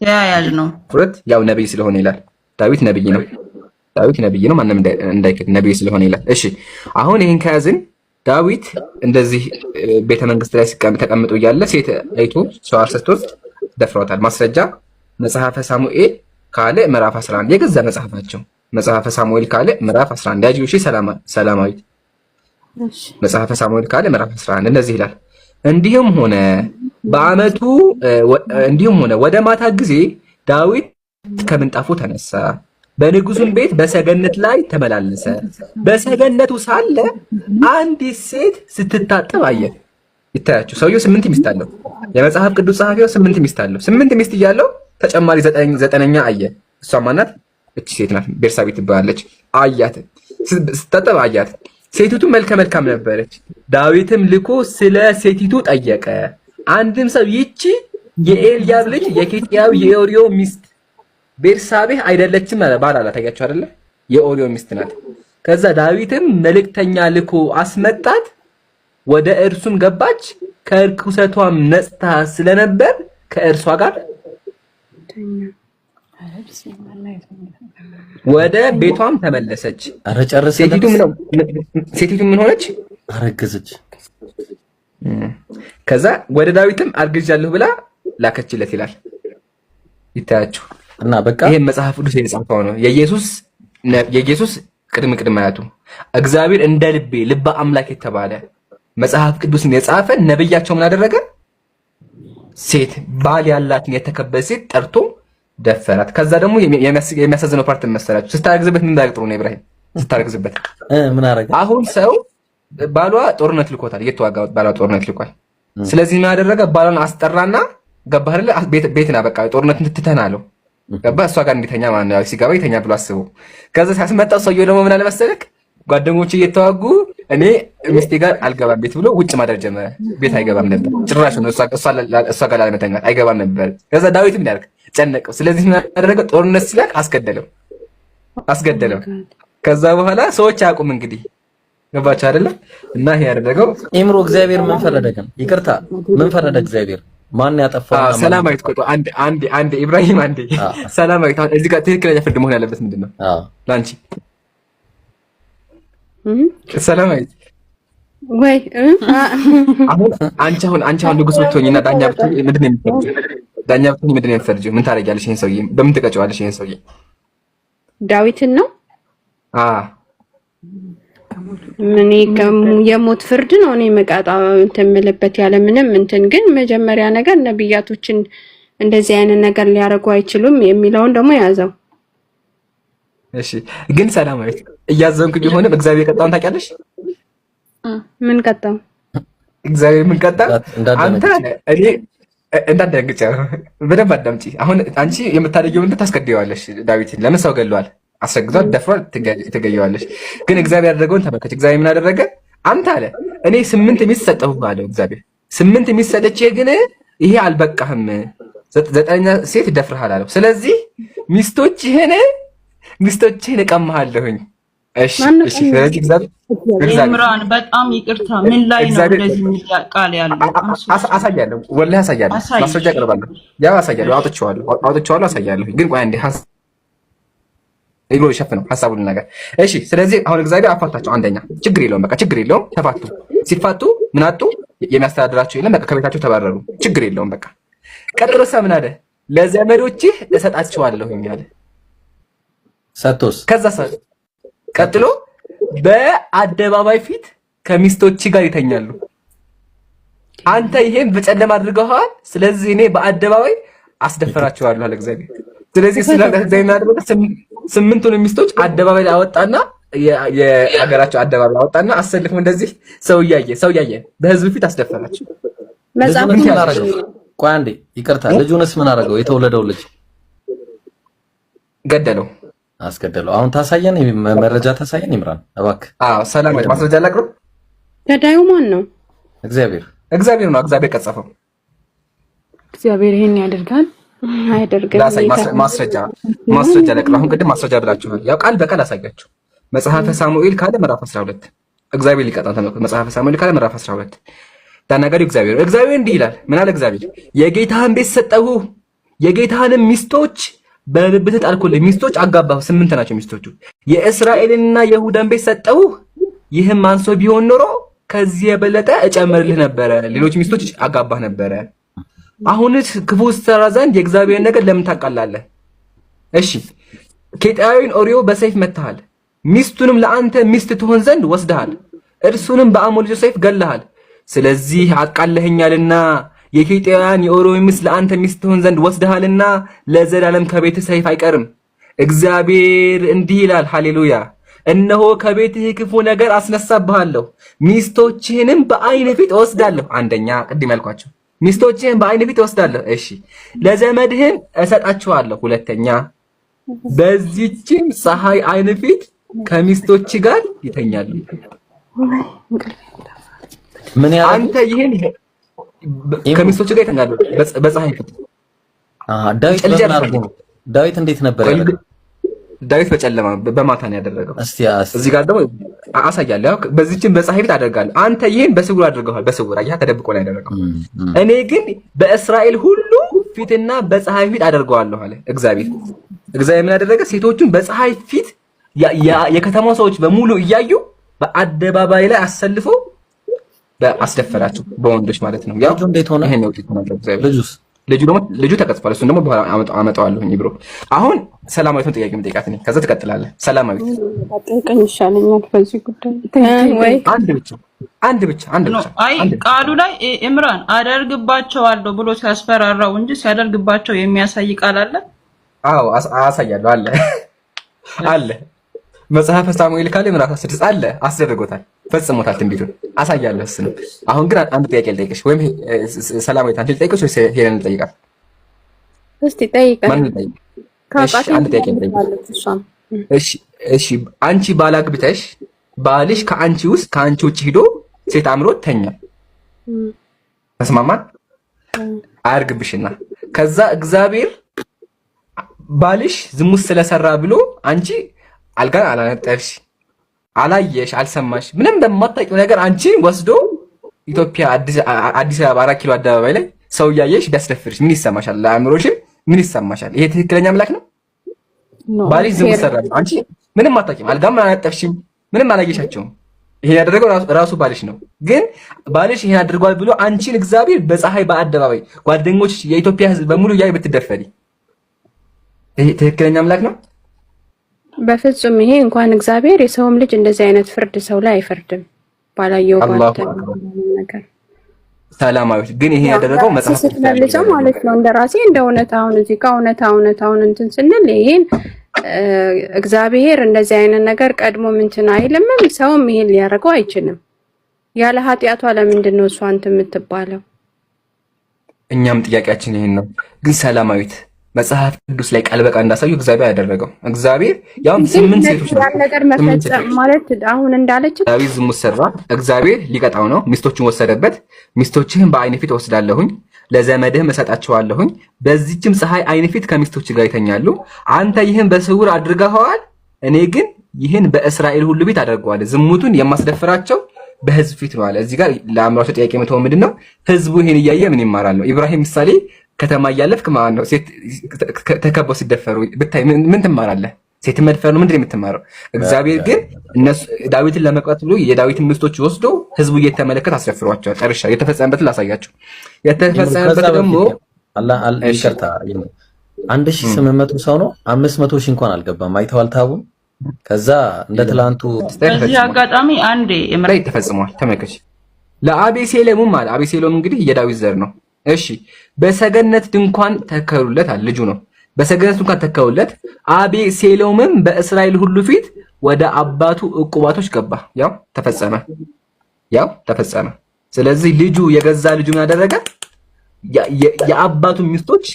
ተያያዥ ነው። ሁለት ያው ነብይ ስለሆነ ይላል። ዳዊት ነብይ ነው። ዳዊት ነብይ ነው። ማንም እንዳይክድ ነብይ ስለሆነ ይላል። እሺ አሁን ይሄን ከያዝን ዳዊት እንደዚህ ቤተ መንግስት ላይ ተቀምጦ እያለ ሴት አይቶ ሸዋር ስትወስድ ደፍሯታል። ማስረጃ መጽሐፈ ሳሙኤል ካለ ምዕራፍ 11 የገዛ መጽሐፋቸው መጽሐፈ ሳሙኤል ካለ ምዕራፍ 11 ያጂው እሺ ሰላማዊት መጽሐፈ ሳሙኤል ካለ ምዕራፍ 11 እንደዚህ ይላል። እንዲሁም ሆነ ወደ ማታ ጊዜ ዳዊት ከምንጣፉ ተነሳ፣ በንጉሱም ቤት በሰገነት ላይ ተመላለሰ። በሰገነቱ ሳለ አንዲት ሴት ስትታጠብ አየ። ይታያችሁ ሰውየው 8 ሚስት አለው። የመጽሐፍ ቅዱስ ጸሐፊው 8 ሚስት አለው። 8 ሚስት እያለው ተጨማሪ ዘጠነኛ አየ። እሷ ማናት? እቺ ሴት ናት። ቤርሳቤት ትባላለች። አያት፣ ስትታጠብ አያት። ሴቲቱ መልከ መልካም ነበረች። ዳዊትም ልኮ ስለ ሴቲቱ ጠየቀ። አንድም ሰው ይቺ የኤልያብ ልጅ የኬጢያው የኦርዮ ሚስት ቤርሳቤህ አይደለችም ባላላ ታያችሁ አይደለ? የኦርዮ ሚስት ናት። ከዛ ዳዊትም መልእክተኛ ልኮ አስመጣት። ወደ እርሱም ገባች። ከርኩሰቷም ነጽታ ስለነበር ከእርሷ ጋር ወደ ቤቷም ተመለሰች። ሴቲቱ ምን ሆነች? አረገዘች። ከዛ ወደ ዳዊትም አርግዣለሁ ብላ ላከችለት ይላል። ይታያችሁ እና በቃ ይሄን መጽሐፍ ቅዱስ የጻፈው ነው የኢየሱስ ቅድም አያቱ እግዚአብሔር እንደ ልበ አምላክ የተባለ መጽሐፍ ቅዱስን የጻፈ ነብያቸው ምን አደረገ? ሴት ባል ያላትን የተከበረች ሴት ጠርቶ ደፈራት። ከዛ ደግሞ የሚያሳዝነው ፓርት መሰላችሁ? ስታረግዝበት ምን እንዳደረግ ጥሩ ነው ኢብራሂም? ስታረግዝበት ምን አደረገ? አሁን ሰው ባሏ ጦርነት ልኮታል፣ እየተዋጋ ባሏ ጦርነት ልኳል። ስለዚህ ምን አደረገ? ባሏን አስጠራና ገባህ አይደለ? ቤትና በቃ ጦርነት እንትተና አለው። ገባህ? እሷ ጋር እንዲተኛ ማለት ነው። ሲገባ ይተኛ ብሎ አስበው። ከዛ ሲያስመጣው ሰውየው ደግሞ ምን አለ መሰለክ? ጓደኞቹ እየተዋጉ እኔ ሚስቴ ጋር አልገባም ቤት ብሎ ውጭ ማደር ጀመረ። ቤት አይገባም ነበር ጭራሽ ነው እሷ ጋር ላለመተኛት አይገባም ነበር። ከዛ ዳዊት ምን ያደርግ ጨነቀው። ስለዚህ ምን አደረገ? ጦርነት ሲላክ አስገደለው። ከዛ በኋላ ሰዎች አያውቁም እንግዲህ ገባችሁ አይደለ? እና ይሄ ያደረገው ኢምሮ እግዚአብሔር ምን ፈረደ? ይቅርታ ምን ፈረደ እግዚአብሔር? ማን ያጠፋው? ሰላማዊት ቆጦ አንድ ኢብራሂም አንዴ ሰላማዊት። አሁን እዚህ ጋር ትክክለኛ ፍርድ መሆን ያለበት ምንድነው ላንቺ? ሰላማዊት ወይ አሁን አንቺ ንጉስ ብትሆኝና ዳኛ ብትሆኝ ምንድነው የምትፈርጂው? ዳኛ ብትሆኝ ምንድነው የምትፈርጂው? ምን ታደርጊያለሽ? ይሄን ሰውዬ በምን ትቀጪዋለሽ? ይሄን ሰውዬ ዳዊትን ነው ምን የሞት ፍርድ ነው እኔ መቃጣ እንትን የምልበት ያለ ምንም እንትን። ግን መጀመሪያ ነገር ነብያቶችን እንደዚህ አይነት ነገር ሊያደርጉ አይችሉም የሚለውን ደግሞ ያዘው። እሺ ግን ሰላማዊት እያዘንኩ ቢሆንም እግዚአብሔር ቀጣውን ታውቂያለሽ? ምን ቀጣው? እግዚአብሔር ምን ቀጣ? አንተ እኔ እንዳትደንግጭ በደንብ አዳምጪ። አሁን አንቺ የምታደርጊው ምንድን ታስገድይዋለሽ? ዳዊትን ለምን ሰው ገድሏል፣ አስረግዟል፣ ደፍሯል፣ ትገየዋለሽ። ግን እግዚአብሔር ያደረገውን ተመልከች። እግዚአብሔር ምን አደረገ? አንተ አለ እኔ 8 ሚስት ሰጠሁህ አለው እግዚአብሔር። 8 ሚስት ሰጥቼህ ግን ይሄ አልበቃህም፣ 9ኛ ሴት ደፍረሃል አለው። ስለዚህ ሚስቶችህን እቀማሃለሁኝ። እሺ ስለዚህ እግዚአብሔር ኢምራን በጣም ይቅርታ፣ ምን ላይ ነው እንደዚህ ቃል ያለው? አሳያለሁ፣ ወላሂ አሳያለሁ፣ ማስረጃ አቀርባለሁ። ያው አሳያለሁ፣ አውጥቼዋለሁ፣ አሳያለሁ። ግን ቆይ አንዴ ይሎ ይሸፍነው ሐሳቡን ነገር። እሺ ስለዚህ አሁን እግዚአብሔር አፋታቸው። አንደኛ ችግር የለውም፣ በቃ ችግር የለውም፣ ተፋቱ። ሲፋቱ ምን አጡ? የሚያስተዳድራቸው የለም፣ በቃ ከቤታቸው ተባረሩ። ችግር የለውም በቃ። ቀጥሎ ምን አለ? ለዘመዶችህ እሰጣቸዋለሁኝ አለ። ሰጥቶስ ከዛ ቀጥሎ በአደባባይ ፊት ከሚስቶች ጋር ይተኛሉ። አንተ ይሄን በጨለማ አድርገዋል፣ ስለዚህ እኔ በአደባባይ አስደፈራቸዋለሁ አለ እግዚአብሔር። ስለዚህ እግዚአብሔር ያደረገ 8ቱን ሚስቶች አደባባይ ላይ አወጣና የሀገራቸው አደባባይ አወጣና አሰልፎ እንደዚህ ሰው እያየ በህዝብ ፊት አስደፈራቸው። መጽሐፍ ምን አደረገው? ቆይ አንዴ ይቅርታ፣ ልጁንስ ምን አደረገው? የተወለደው ልጅ ገደለው፣ አስገደለው። አሁን ታሳየን፣ መረጃ ታሳየን ኢምራን እባክህ። ሰላም ማስረጃ ላቅርብ። ገዳዩ ማን ነው? እግዚአብሔር ነው። እግዚአብሔር ቀጸፈው። እግዚአብሔር ይሄን ያደርጋል አይደርግም? ማስረጃ ላቅርብ። አሁን ቅድም ማስረጃ ብላችኋል። ያው ቃል በቃል አሳያችሁ። መጽሐፈ ሳሙኤል ካለ ምዕራፍ 12 እግዚአብሔር ሊቀጣ ተመልከቱ። መጽሐፈ ሳሙኤል ካለ ምዕራፍ 12 ተናጋሪው እግዚአብሔር እንዲህ ይላል። ምን አለ እግዚአብሔር? የጌታህን ቤት ሰጠሁ፣ የጌታንም ሚስቶች በብብትህ ጣልኩልህ። ሚስቶች አጋባሁ፣ 8 ናቸው ሚስቶቹ። የእስራኤልና የይሁዳን ቤት ሰጠሁህ። ይህም አንሶ ቢሆን ኖሮ ከዚህ የበለጠ እጨምርልህ ነበረ፣ ሌሎች ሚስቶች አጋባህ ነበረ። አሁንስ ክፉ ስትሰራ ዘንድ የእግዚአብሔር ነገር ለምን ታቃላለህ? እሺ ኬጢያዊን ኦርዮ በሰይፍ መትሃል፣ ሚስቱንም ለአንተ ሚስት ትሆን ዘንድ ወስደሃል፣ እርሱንም በአሞን ልጆች ሰይፍ ገለሃል። ስለዚህ አቃለኸኛልና የኬጢያውያን የኦርዮ ሚስት ለአንተ ሚስት ትሆን ዘንድ ወስደሃልና ለዘላለም ከቤትህ ሰይፍ አይቀርም። እግዚአብሔር እንዲህ ይላል፣ ሃሌሉያ፣ እነሆ ከቤትህ ክፉ ነገር አስነሳብሃለሁ፣ ሚስቶችህንም በዓይንህ ፊት እወስዳለሁ። አንደኛ ቅድም ያልኳቸው ሚስቶችህን በዓይንህ ፊት እወስዳለሁ። እሺ ለዘመድህን እሰጣቸዋለሁ። ሁለተኛ በዚህችም ፀሐይ ዓይን ፊት ከሚስቶች ጋር ይተኛሉ። ምን ያህል አንተ ይሄን ከሚስቶች ጋር ይተኛሉ በፀሐይ ፊት። ዳዊት እንዴት ነበር ያደረገው? ዳዊት በጨለማ በማታ ነው ያደረገው። እዚህ ጋር ደግሞ አሳያለሁ። በዚህችን በፀሐይ ፊት አደርጋለሁ። አንተ ይሄን በስውር አድርገዋል። በስውር አያ ተደብቆ ነው ያደረገው። እኔ ግን በእስራኤል ሁሉ ፊትና በፀሐይ ፊት አደርገዋለሁ አለ እግዚአብሔር። እግዚአብሔር ምን አደረገ? ሴቶቹን በፀሐይ ፊት የከተማው ሰዎች በሙሉ እያዩ በአደባባይ ላይ አሰልፎ አስደፈራቸው፣ በወንዶች ማለት ነው። ያው እንዴት ሆነ? ይሄን ነው እግዚአብሔር። ልጁ ተቀጽፏል። እሱን ደግሞ በኋላ አመጣዋለሁኝ ብሎ አሁን ሰላማዊትን ጥያቄ የምጠይቃት እኔ፣ ከዛ ትቀጥላለህ። ሰላማዊት ጠይቀኝ ይሻለኛል በዚህ ጉዳይ ወይ አንድ ብቻ። አይ ቃሉ ላይ ኢምራን አደርግባቸዋለሁ ብሎ ሲያስፈራራው እንጂ ሲያደርግባቸው የሚያሳይ ቃል አለ? አዎ አሳያለሁ። አለ መጽሐፈ ሳሙኤል ካለ ምዕራፍ 6 አለ። አስደርጎታል፣ ፈጽሞታል ትንቢቱን። አሳያለሁ እሱን። አሁን ግን አንድ ጥያቄ ልጠይቅሽ፣ ወይም ሰላማዊት አንቺ ልጠይቅሽ ወይስ ሄለን ልጠይቃት? እስቲ ጠይቀኝ። ማን ልጠይቅ? እሺ አንድ ጥያቄ ልጠይቅሽ። እሺ አንቺ ባላግብተሽ ባልሽ ከአንቺ ውጭ ሂዶ ሴት አምሮት ተኛ፣ ተስማማን? አያርግብሽና ከዛ እግዚአብሔር ባልሽ ዝሙት ስለሰራ ብሎ አንቺ አልጋን አላነጠፍሽ፣ አላየሽ፣ አልሰማሽ፣ ምንም በማታውቂው ነገር አንቺ ወስዶ ኢትዮጵያ አዲስ አበባ 4 ኪሎ አደባባይ ላይ ሰው እያየሽ ቢያስደፍርሽ ምን ይሰማሻል? ለአእምሮሽም ምን ይሰማሻል? ይሄ ትክክለኛ አምላክ ነው? ባልሽ ዝሙት ሰራ፣ አንቺ ምንም አታውቂም፣ አልጋም አላነጠፍሽም፣ ምንም አላየሻቸውም። ይሄ ያደረገው ራሱ ባልሽ ነው። ግን ባልሽ ይሄን አድርጓል ብሎ አንቺን እግዚአብሔር በፀሐይ በአደባባይ ጓደኞች፣ የኢትዮጵያ ሕዝብ በሙሉ እያዩ ብትደፈሪ ይሄ ትክክለኛ አምላክ ነው? በፍጹም። ይሄ እንኳን እግዚአብሔር የሰውም ልጅ እንደዚህ አይነት ፍርድ ሰው ላይ አይፈርድም። ባላየው ነገር ሰላማዊት ግን ይሄ ያደረገው መጽሐፍ ስትመልሰው ማለት ነው እንደራሴ እንደ እውነታውን እዚህ ጋር እውነታውን እንትን ስንል ይሄን እግዚአብሔር እንደዚህ አይነት ነገር ቀድሞ እንትን አይልም። ሰውም ይሄን ሊያደርገው አይችልም። ያለ ኃጢአቷ ለምንድን ነው እሷ እንትን የምትባለው? እኛም ጥያቄያችን ይሄን ነው። ግን ሰላማዊት መጽሐፍ ቅዱስ ላይ ቃል በቃል እንዳሳዩ እግዚአብሔር ያደረገው እግዚአብሔር ያው 8 ሴቶች ነገር መፈጸም ማለት አሁን እንዳለች ዳዊት ዝሙት ሰራ፣ እግዚአብሔር ሊቀጣው ነው። ሚስቶችን ወሰደበት። ሚስቶችህን በዓይን ፊት ወስዳለሁኝ፣ ለዘመድህም እሰጣቸዋለሁኝ፣ በዚህችም ፀሐይ ዓይን ፊት ከሚስቶች ጋር ይተኛሉ። አንተ ይህን በስውር አድርገኸዋል፣ እኔ ግን ይህን በእስራኤል ሁሉ ቤት አደርገዋለሁ። ዝሙቱን የማስደፍራቸው በህዝብ ፊት ነው አለ። እዚህ ጋር ለአእምሯቸው ጥያቄ መተው ምንድነው? ህዝቡ ይሄን እያየ ምን ይማራል ነው? ኢብራሂም ምሳሌ ከተማ እያለፍክ ማለት ነው ሴት ተከበው ሲደፈሩ ብታይ ምን ትማራለህ? ሴት መድፈር ነው ምንድን የምትማረው? እግዚአብሔር ግን እነሱ ዳዊትን ለመቅጣት ብሎ የዳዊትን ሚስቶች ወስዶ ህዝቡ እየተመለከተ አስደፍሯቸዋል። ጨርሻ የተፈጸመበትን ላሳያቸው። የተፈጸመበት ደግሞ አላህ ይቅርታ 1800 ሰው ነው 500 ሺህ እንኳን አልገባም። አይተዋል ታቡን። ከዛ እንደ ትላንቱ በዚህ አጋጣሚ አንዴ ላይ ተፈጽሟል። ተመልከች። ለአቤሴሎም ማለት አቤሴሎም እንግዲህ የዳዊት ዘር ነው። እሺ በሰገነት ድንኳን ተከሉለት አለ። ልጁ ነው። በሰገነት ድንኳን ተከሉለት። አቤሴሎምም በእስራኤል ሁሉ ፊት ወደ አባቱ ዕቁባቶች ገባ። ያው ተፈጸመ። ስለዚህ ልጁ የገዛ ልጁ ምን ያደረገ? የአባቱ ሚስቶች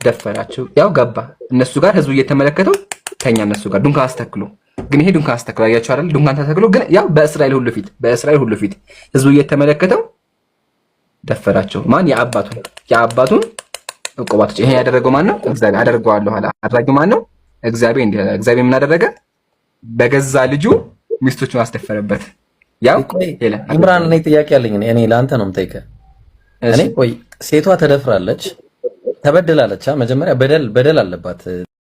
ደፈራቸው። ያው ገባ እነሱ ጋር ህዝቡ እየተመለከተው ተኛ እነሱ ጋር ድንኳን አስተክሎ። ግን ይሄ ድንኳን አስተክሎ አያችሁ አይደል? ድንኳን ተተክሎ ግን ያው በእስራኤል ሁሉ ፊት ህዝቡ እየተመለከተው ደፈራቸው። ማን? የአባቱን ዕቁባቶች። ይሄን ያደረገው ማን ነው? እግዚአብሔር። አደርገዋለሁ አለ። አድራጊው ማን ነው? እግዚአብሔር። እንዲህ አለ። እግዚአብሔር ምን አደረገ? በገዛ ልጁ ሚስቶቹን አስደፈረበት። ያው ኢምራን፣ እኔ ጥያቄ አለኝ። እኔ ለአንተ ነው የምጠይቀህ። እኔ ቆይ ሴቷ ተደፍራለች፣ ተበድላለች። መጀመሪያ በደል አለባት።